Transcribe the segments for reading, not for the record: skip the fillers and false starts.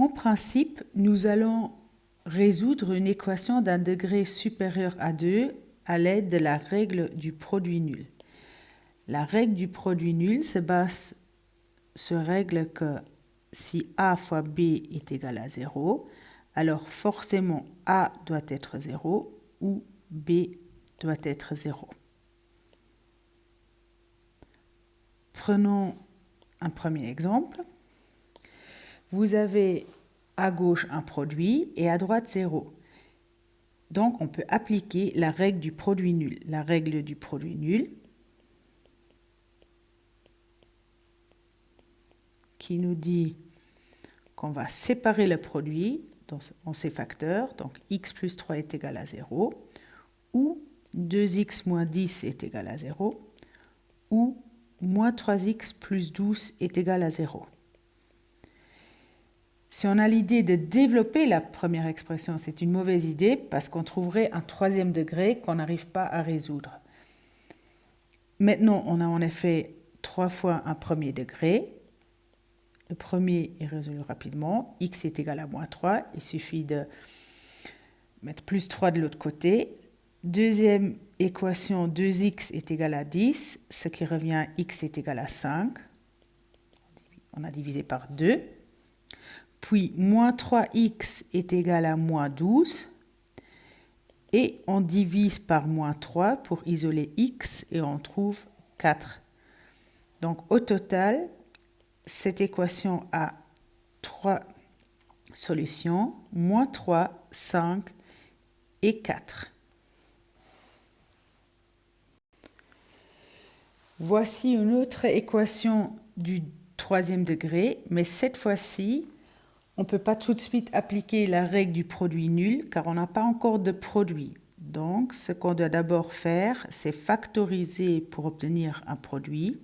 En principe, nous allons résoudre une équation d'un degré supérieur à 2 à l'aide de la règle du produit nul. La règle du produit nul se règle que si A fois B est égal à 0, alors forcément A doit être 0 ou B doit être 0. Prenons un premier exemple. Vous avez à gauche un produit et à droite 0. Donc, on peut appliquer la règle du produit nul. La règle du produit nul qui nous dit qu'on va séparer le produit en ses facteurs. Donc, x plus 3 est égal à 0, ou 2x moins 10 est égal à 0, ou moins 3x plus 12 est égal à 0. Si on a l'idée de développer la première expression, c'est une mauvaise idée parce qu'on trouverait un troisième degré qu'on n'arrive pas à résoudre. Maintenant, on a en effet 3 fois un premier degré. Le premier est résolu rapidement. X est égal à moins 3. Il suffit de mettre plus 3 de l'autre côté. Deuxième équation, 2x est égal à 10, ce qui revient à x est égal à 5. On a divisé par 2. Puis, moins 3x est égal à moins 12. Et on divise par moins 3 pour isoler x et on trouve 4. Donc, au total, cette équation a 3 solutions, moins 3, 5 et 4. Voici une autre équation du troisième degré, mais cette fois-ci, on ne peut pas tout de suite appliquer la règle du produit nul car on n'a pas encore de produit. Donc, ce qu'on doit d'abord faire, c'est factoriser pour obtenir un produit.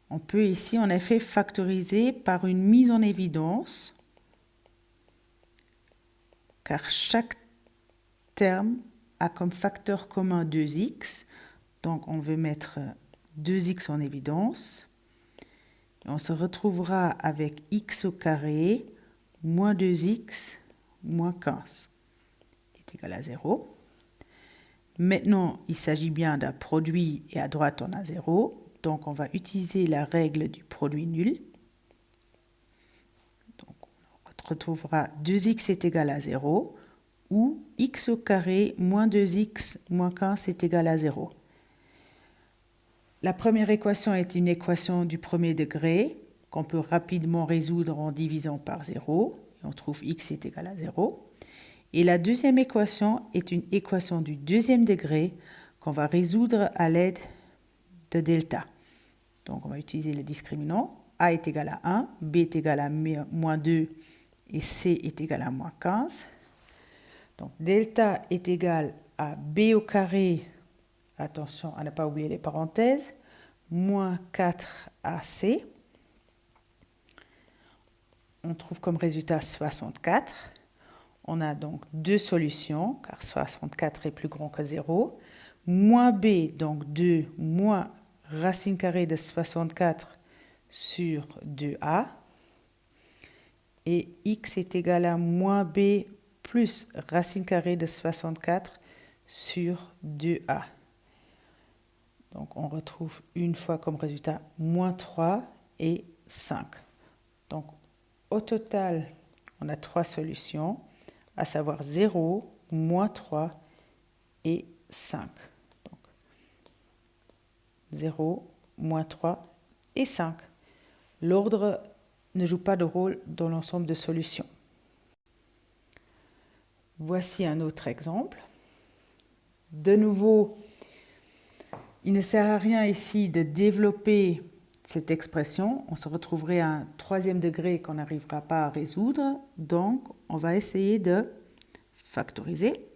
On peut ici, en effet, factoriser par une mise en évidence, car chaque terme a comme facteur commun 2x. Donc, on veut mettre 2x en évidence. Et on se retrouvera avec x au carré moins 2x moins 15 est égal à 0. Maintenant, il s'agit bien d'un produit et à droite, on a 0. Donc, on va utiliser la règle du produit nul. Donc, on retrouvera 2x est égal à 0 ou x au carré moins 2x moins 15 est égal à 0. La première équation est une équation du premier degré qu'on peut rapidement résoudre en divisant par 0. Et on trouve x est égal à 0. Et la deuxième équation est une équation du deuxième degré qu'on va résoudre à l'aide de delta. Donc, on va utiliser le discriminant. A est égal à 1, B est égal à moins 2 et C est égal à moins 15. Donc, delta est égal à B au carré, attention à ne pas oublier les parenthèses, moins 4AC. On trouve comme résultat 64. On a donc deux solutions, car 64 est plus grand que 0. Moins B, donc 2, moins racine carrée de 64 sur 2A. Et x est égal à moins B plus racine carrée de 64 sur 2A. Donc, on retrouve une fois comme résultat moins 3 et 5. Donc, au total, on a 3 solutions, à savoir 0, moins 3 et 5. Donc, 0, moins 3 et 5. L'ordre ne joue pas de rôle dans l'ensemble de solutions. Voici un autre exemple. De nouveau, il ne sert à rien ici de développer cette expression. On se retrouverait à un troisième degré qu'on n'arrivera pas à résoudre. Donc, on va essayer de factoriser.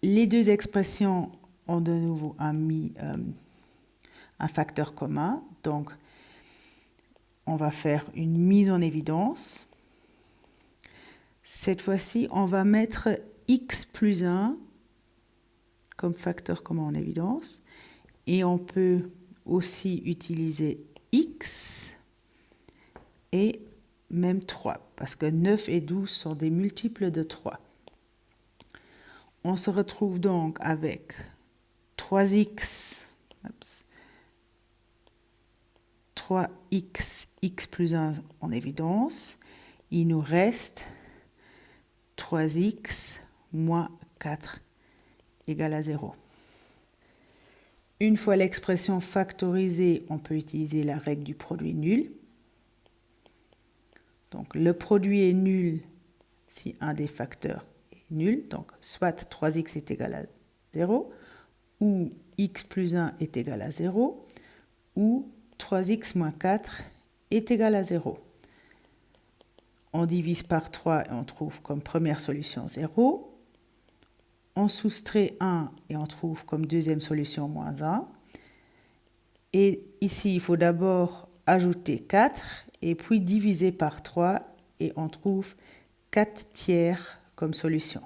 Les deux expressions ont de nouveau un facteur commun. Donc, on va faire une mise en évidence. Cette fois-ci, on va mettre x plus 1 comme facteur commun en évidence. Et on peut aussi utiliser x et même 3, parce que 9 et 12 sont des multiples de 3. On se retrouve donc avec 3x, 3x, x plus 1 en évidence. Il nous reste 3x moins 4 égale à 0. Une fois l'expression factorisée, on peut utiliser la règle du produit nul. Donc le produit est nul si un des facteurs est nul. Donc soit 3x est égal à 0, ou x plus 1 est égal à 0, ou 3x moins 4 est égal à 0. On divise par 3 et on trouve comme première solution 0. On soustrait 1 et on trouve comme deuxième solution moins 1. Et ici, il faut d'abord ajouter 4 et puis diviser par 3 et on trouve 4 tiers comme solution.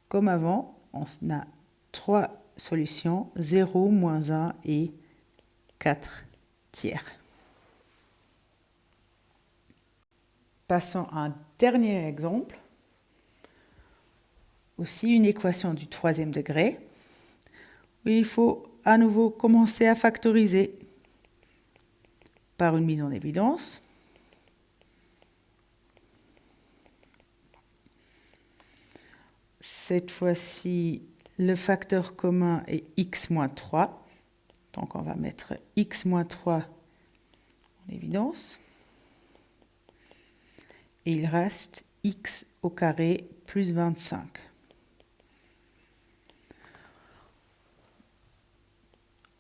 Comme avant, on a 3 solutions, 0, moins 1 et 4 tiers. Passons à un dernier exemple. Aussi une équation du troisième degré, où il faut à nouveau commencer à factoriser par une mise en évidence. Cette fois-ci, le facteur commun est x moins 3. Donc on va mettre x moins 3 en évidence. Et il reste x au carré plus 25.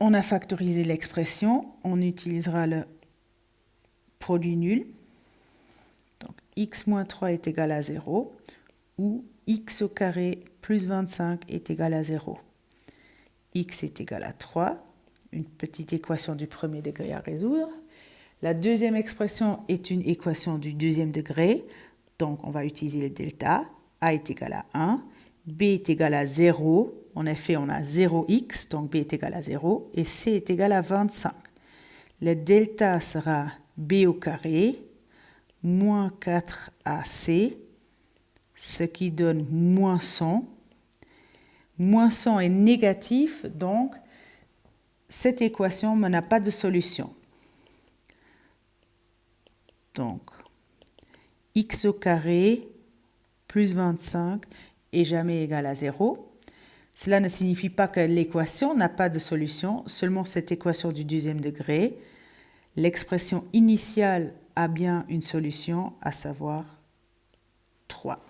On a factorisé l'expression, on utilisera le produit nul. Donc x moins 3 est égal à 0, ou x au carré plus 25 est égal à 0. X est égal à 3, une petite équation du premier degré à résoudre. La deuxième expression est une équation du deuxième degré, donc on va utiliser le delta. A est égal à 1, B est égal à 0, en effet on a 0x, donc B est égal à 0, et C est égal à 25. Le delta sera B au carré, moins 4AC, ce qui donne moins 100. Moins 100 est négatif, donc cette équation n'a pas de solution. Donc, x au carré plus 25 est jamais égal à 0. Cela ne signifie pas que l'équation n'a pas de solution, seulement cette équation du deuxième degré. L'expression initiale a bien une solution, à savoir 3.